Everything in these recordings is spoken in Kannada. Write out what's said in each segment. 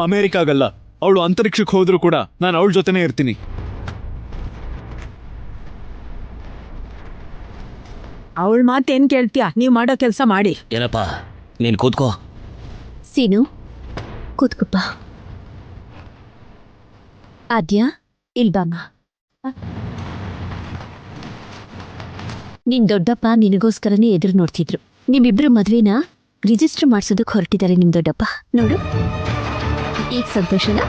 ಅಮೆರಿಕಾಗಲ್ಲ, ಅವಳು ಅಂತರಿಕ್ಷಕ್ಕೆ ಹೋದ್ರೂ ಕೂಡ ನಾನು ಅವಳ ಜೊತೆನೇ ಇರ್ತೀನಿ. ಅವಳ ಮಾತೇನ್ ಕೇಳ್ತೀಯ? ನೀವ್ ಮಾಡೋ ಕೆಲಸ ಮಾಡಿ. ಏನಪ್ಪ ನೀನು ಕೂತ್ಕೋ. ಸೀನು ಕೂತ್ಕಪ್ಪ. ಆದ್ಯಾ ಇಲ್ಬಾಮ. ನಿನ್ ದೊಡ್ಡಪ್ಪ ನಿನಗೋಸ್ಕರನೇ ಎದುರು ನೋಡ್ತಿದ್ರು. ನಿಮ್ಮಿಬ್ರು ಮದ್ವೆನ ರಿಜಿಸ್ಟರ್ ಮಾಡ್ಸೋದಕ್ಕೆ ಹೊರಟಿದ್ದಾರೆ ನಿಮ್ ದೊಡ್ಡಪ್ಪ. ನೋಡು ಈಗ ಸಂತೋಷನಾ?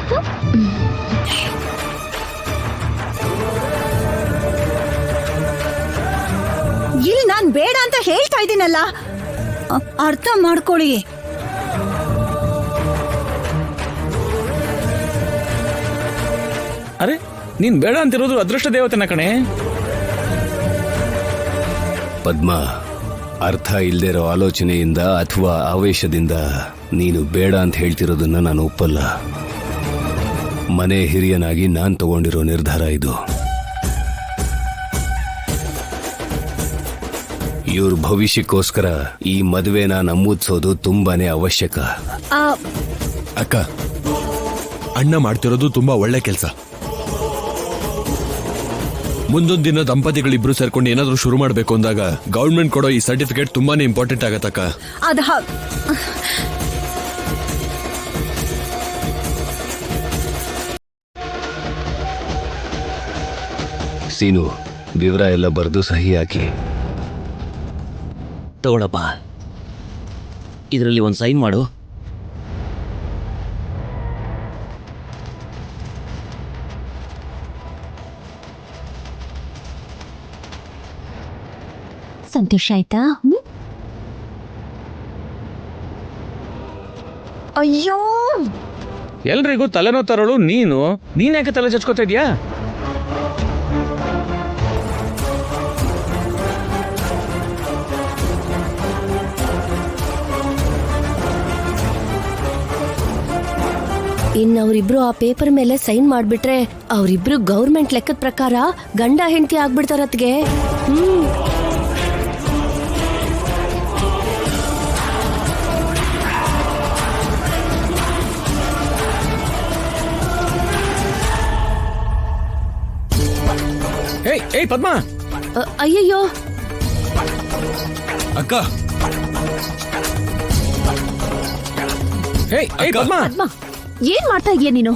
ಇಲ್ಲಿ ನಾನ್ ಬೇಡ ಅಂತ ಹೇಳ್ತಾ ಇದ್ದೀನಲ್ಲ, ಅರ್ಥ ಮಾಡ್ಕೊಳ್ಳಿ. ಅರೆ ನೀನ್ ಬೇಡ ಅಂತಿರೋದು ಅದೃಷ್ಟ ದೇವತೆನ ಕಣೆ. ಪದ್ಮ, ಅರ್ಥ ಇಲ್ದಿರೋ ಆಲೋಚನೆಯಿಂದ ಅಥವಾ ಆವೇಶದಿಂದ ನೀನು ಬೇಡ ಅಂತ ಹೇಳ್ತಿರೋದನ್ನ ನಾನು ಒಪ್ಪಲ್ಲ. ಮನೆ ಹಿರಿಯನಾಗಿ ನಾನ್ ತಗೊಂಡಿರೋ ನಿರ್ಧಾರ ಇದು. ಇವ್ರ ಭವಿಷ್ಯಕ್ಕೋಸ್ಕರ ಈ ಮದುವೆನ ನಮೂದಿಸೋದು ತುಂಬಾನೇ ಅವಶ್ಯಕ. ಅಕ್ಕ, ಅಣ್ಣ ಮಾಡ್ತಿರೋದು ತುಂಬಾ ಒಳ್ಳೆ ಕೆಲಸ. ಮುಂದೊಂದು ದಿನ ದಂಪತಿಗಳಿಬ್ರು ಸೇರ್ಕೊಂಡು ಏನಾದ್ರೂ ಶುರು ಮಾಡ್ಬೇಕು ಅಂದಾಗ ಗವರ್ಮೆಂಟ್ ಕೊಡೋ ಈ ಸರ್ಟಿಫಿಕೇಟ್ ತುಂಬಾನೇ ಇಂಪಾರ್ಟೆಂಟ್ ಆಗತ್ತಕ್ಕ. ಸೀನು, ವಿವರ ಎಲ್ಲ ಬರೆದು ಸಹಿ ಹಾಕಿ. ತಗೊಳಪ್ಪ, ಇದರಲ್ಲಿ ಒಂದು ಸೈನ್ ಮಾಡು. ಸಂತೋಷ ಆಯ್ತಾ? ಅಯ್ಯೋ, ಎಲ್ರಿಗೂ ತಲೆನೋ ತರೋಳು ನೀನು ಯಾಕೆ ತಲೆ ಚಚ್ಕೋತಾ ಇದ್ಯಾ? ಇನ್ನು ಅವರಿಬ್ರು ಆ ಪೇಪರ್ ಮೇಲೆ ಸೈನ್ ಮಾಡ್ಬಿಟ್ರೆ ಅವರಿಬ್ರು ಗೌರ್ಮೆಂಟ್ ಲೆಕ್ಕದ ಪ್ರಕಾರ ಗಂಡ ಹೆಂಡತಿ ಆಗ್ಬಿಡ್ತಾರತ್ಗೆ. ಏಯ್ ಪದ್ಮ, ಅಯ್ಯಯ್ಯೋ ಅಕ್ಕ, ಏಯ್ ಪದ್ಮ, ಏನ್ ಮಾಡ್ತಾ ಇದೀಯ ನೀನು?